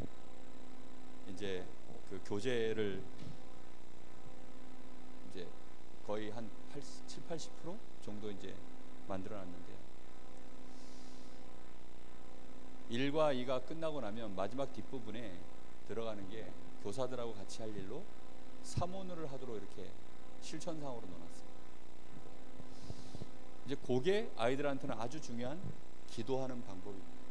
이제 그 교재를 이제 거의 한 70-80% 정도 이제 만들어 놨는데요. 1과 2가 끝나고 나면 마지막 뒷부분에 들어가는 게 교사들하고 같이 할 일로 사모를 하도록 이렇게 실천상으로 넣어놨습니다. 이제 그게 아이들한테는 아주 중요한 기도하는 방법입니다.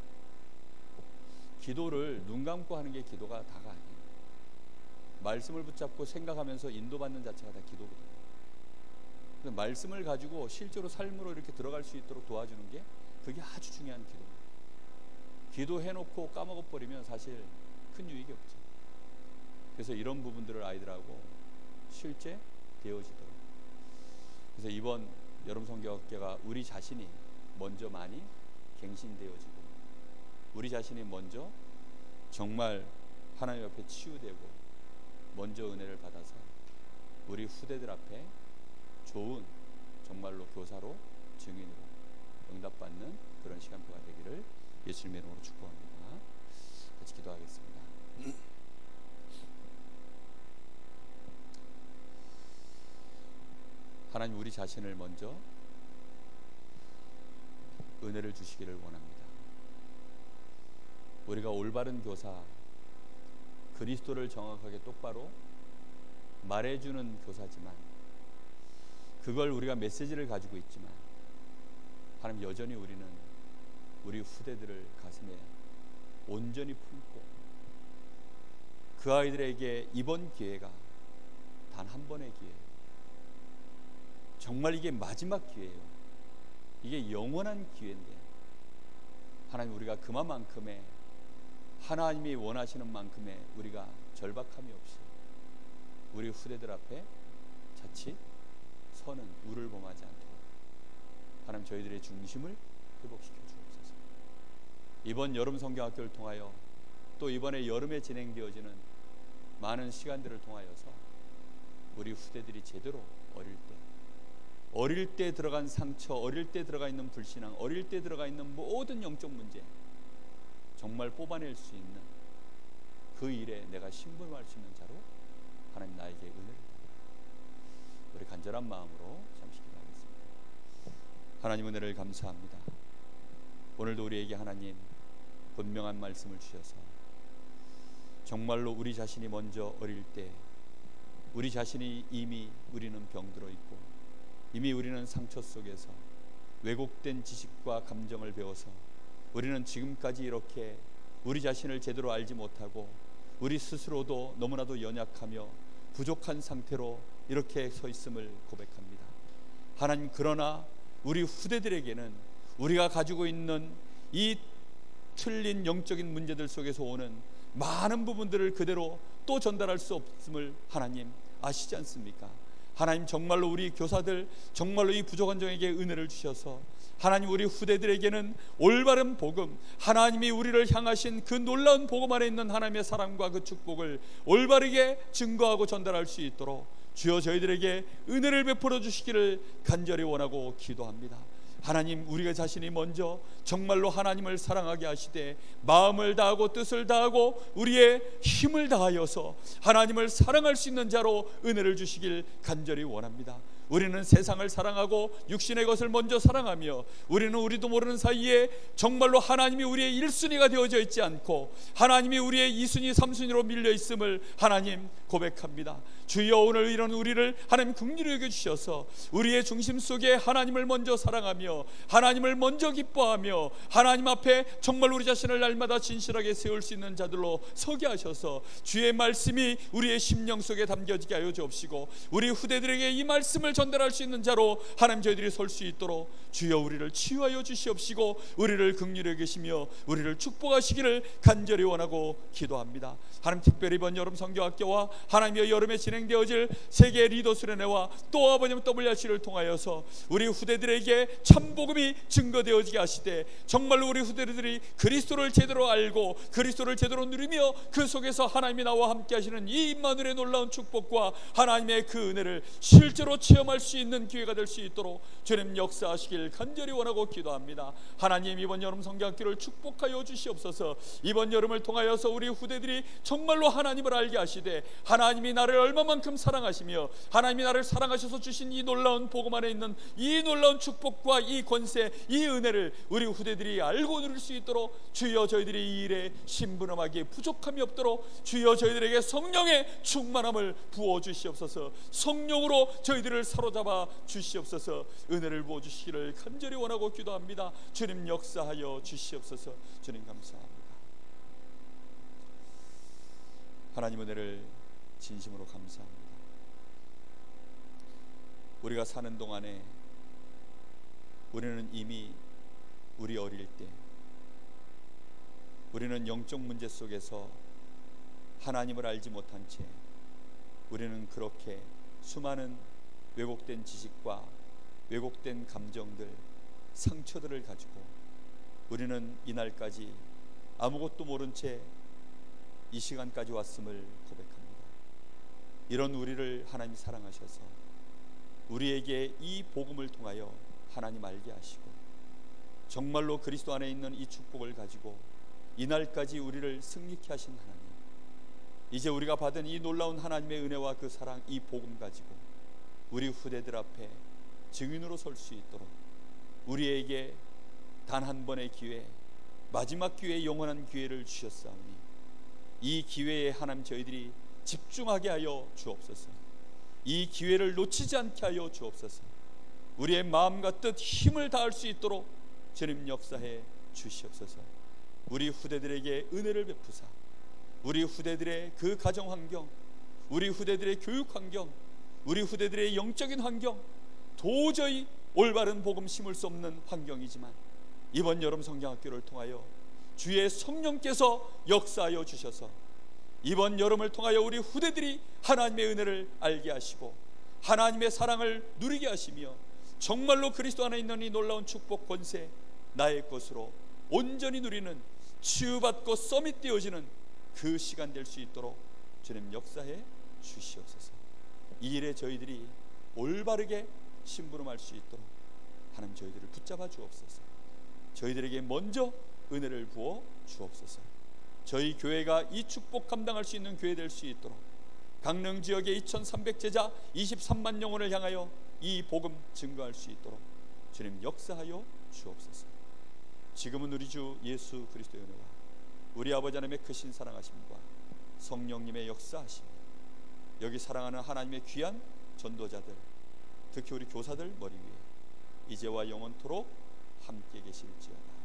기도를 눈 감고 하는 게 기도가 다가 아니에요. 말씀을 붙잡고 생각하면서 인도받는 자체가 다 기도거든요. 그래서 말씀을 가지고 실제로 삶으로 이렇게 들어갈 수 있도록 도와주는 게, 그게 아주 중요한 기도입니다. 기도해놓고 까먹어버리면 사실 큰 유익이 없죠. 그래서 이런 부분들을 아이들하고 실제 되어지도록, 그래서 이번 여름 성경학교가 우리 자신이 먼저 많이 갱신되어지고, 우리 자신이 먼저 정말 하나님 앞에 치유되고 먼저 은혜를 받아서 우리 후대들 앞에 좋은, 정말로 교사로, 증인으로 응답받는 그런 시간표가 되기를 예수님의 이름으로 축복합니다. 같이 기도하겠습니다. 하나님, 우리 자신을 먼저 은혜를 주시기를 원합니다. 우리가 올바른 교사, 그리스도를 정확하게 똑바로 말해주는 교사지만, 그걸 우리가 메시지를 가지고 있지만, 하나님 여전히 우리는 우리 후대들을 가슴에 온전히 품고 그 아이들에게 이번 기회가 단 한 번의 기회예요. 정말 이게 마지막 기회예요. 이게 영원한 기회인데 하나님, 우리가 그만큼의 하나님이 원하시는 만큼의 우리가 절박함이 없이 우리 후대들 앞에 자칫 서는 우를 범하지 않도록 하나님, 저희들의 중심을 회복시켜 주옵소서. 이번 여름 성경학교를 통하여 또 이번에 여름에 진행되어지는 많은 시간들을 통하여서 우리 후대들이 제대로 어릴 때 들어간 상처, 어릴 때 들어가 있는 불신앙, 어릴 때 들어가 있는 모든 영적 문제 정말 뽑아낼 수 있는 그 일에 내가 신분할 수 있는 자로 하나님 나에게 은혜를 달라. 우리 간절한 마음으로 잠시 기도하겠습니다. 하나님, 은혜를 감사합니다. 오늘도 우리에게 하나님 분명한 말씀을 주셔서 정말로 우리 자신이 먼저 어릴 때 우리 자신이 이미 우리는 병들어 있고 이미 우리는 상처 속에서 왜곡된 지식과 감정을 배워서 우리는 지금까지 이렇게 우리 자신을 제대로 알지 못하고 우리 스스로도 너무나도 연약하며 부족한 상태로 이렇게 서 있음을 고백합니다. 하나님, 그러나 우리 후대들에게는 우리가 가지고 있는 이 틀린 영적인 문제들 속에서 오는 많은 부분들을 그대로 또 전달할 수 없음을 하나님 아시지 않습니까? 하나님, 정말로 우리 교사들, 정말로 이 부족한 종에게 은혜를 주셔서 하나님, 우리 후대들에게는 올바른 복음, 하나님이 우리를 향하신 그 놀라운 복음 안에 있는 하나님의 사랑과 그 축복을 올바르게 증거하고 전달할 수 있도록 주여 저희들에게 은혜를 베풀어 주시기를 간절히 원하고 기도합니다. 하나님, 우리가 자신이 먼저 정말로 하나님을 사랑하게 하시되 마음을 다하고 뜻을 다하고 우리의 힘을 다하여서 하나님을 사랑할 수 있는 자로 은혜를 주시길 간절히 원합니다. 우리는 세상을 사랑하고 육신의 것을 먼저 사랑하며 우리는 우리도 모르는 사이에 정말로 하나님이 우리의 1순위가 되어져 있지 않고 하나님이 우리의 2순위, 3순위로 밀려 있음을 하나님 고백합니다. 주여, 오늘 이런 우리를 하나님 긍휼히 여겨주셔서 우리의 중심 속에 하나님을 먼저 사랑하며 하나님을 먼저 기뻐하며 하나님 앞에 정말 우리 자신을 날마다 진실하게 세울 수 있는 자들로 서게 하셔서 주의 말씀이 우리의 심령 속에 담겨지게 하여 주옵시고 우리 후대들에게 이 말씀을 전달할 수 있는 자로 하나님 저희들이 설 수 있도록 주여 우리를 치유하여 주시옵시고 우리를 긍휼히 여기시며 우리를 축복하시기를 간절히 원하고 기도합니다. 하나님, 특별히 이번 여름 성경학교와 하나님의 여름에 진행되어질 세계 리더 수련회와 또 아버님 WRC를 통하여서 우리 후대들에게 참복음이 증거되어지게 하시되 정말로 우리 후대들이 그리스도를 제대로 알고 그리스도를 제대로 누리며 그 속에서 하나님이 나와 함께 하시는 이 임마누엘의 놀라운 축복과 하나님의 그 은혜를 실제로 체험할 수 있는 기회가 될 수 있도록 주님 역사하시길 간절히 원하고 기도합니다. 하나님, 이번 여름 성경학교를 축복하여 주시옵소서. 이번 여름을 통하여서 우리 후대들이 정말로 하나님을 알게 하시되 하나님이 나를 얼마만큼 사랑하시며 하나님이 나를 사랑하셔서 주신 이 놀라운 복음 안에 있는 이 놀라운 축복과 이 권세, 이 은혜를 우리 후대들이 알고 누릴 수 있도록 주여 저희들이 이 일에 심부름하기에 부족함이 없도록 주여 저희들에게 성령의 충만함을 부어주시옵소서. 성령으로 저희들을 사로잡아 주시옵소서. 은혜를 부어주시기를 간절히 원하고 기도합니다. 주님 역사하여 주시옵소서. 주님 감사합니다. 하나님, 은혜를 진심으로 감사합니다. 우리가 사는 동안에 우리는 이미 우리 어릴 때 우리는 영적 문제 속에서 하나님을 알지 못한 채 우리는 그렇게 수많은 왜곡된 지식과 왜곡된 감정들, 상처들을 가지고 우리는 이날까지 아무것도 모른 채 이 시간까지 왔음을 고백합니다. 이런 우리를 하나님 사랑하셔서 우리에게 이 복음을 통하여 하나님 알게 하시고 정말로 그리스도 안에 있는 이 축복을 가지고 이날까지 우리를 승리케 하신 하나님, 이제 우리가 받은 이 놀라운 하나님의 은혜와 그 사랑, 이 복음 가지고 우리 후대들 앞에 증인으로 설 수 있도록 우리에게 단 한 번의 기회, 마지막 기회, 영원한 기회를 주셨사오니 이 기회에 하나님 저희들이 집중하게 하여 주옵소서. 이 기회를 놓치지 않게 하여 주옵소서. 우리의 마음과 뜻, 힘을 다할 수 있도록 주님 역사해 주시옵소서. 우리 후대들에게 은혜를 베푸사 우리 후대들의 그 가정 환경, 우리 후대들의 교육 환경, 우리 후대들의 영적인 환경, 도저히 올바른 복음 심을 수 없는 환경이지만 이번 여름 성경학교를 통하여 주의 성령께서 역사하여 주셔서 이번 여름을 통하여 우리 후대들이 하나님의 은혜를 알게 하시고 하나님의 사랑을 누리게 하시며 정말로 그리스도 안에 있는 이 놀라운 축복 권세 나의 것으로 온전히 누리는 치유받고 서밋되어지는 그 시간 될 수 있도록 주님 역사해 주시옵소서. 이 일에 저희들이 올바르게 심부름할 수 있도록 하나님 저희들을 붙잡아 주옵소서. 저희들에게 먼저 은혜를 부어 주옵소서. 저희 교회가 이 축복 감당할 수 있는 교회 될 수 있도록 강릉 지역의 2300제자 23만 영혼을 향하여 이 복음 증거할 수 있도록 주님 역사하여 주옵소서. 지금은 우리 주 예수 그리스도의 은혜와 우리 아버지 하나님의 크신 사랑하심과 성령님의 역사하심, 여기 사랑하는 하나님의 귀한 전도자들, 특히 우리 교사들 머리 위에 이제와 영원토록 함께 계실지어다.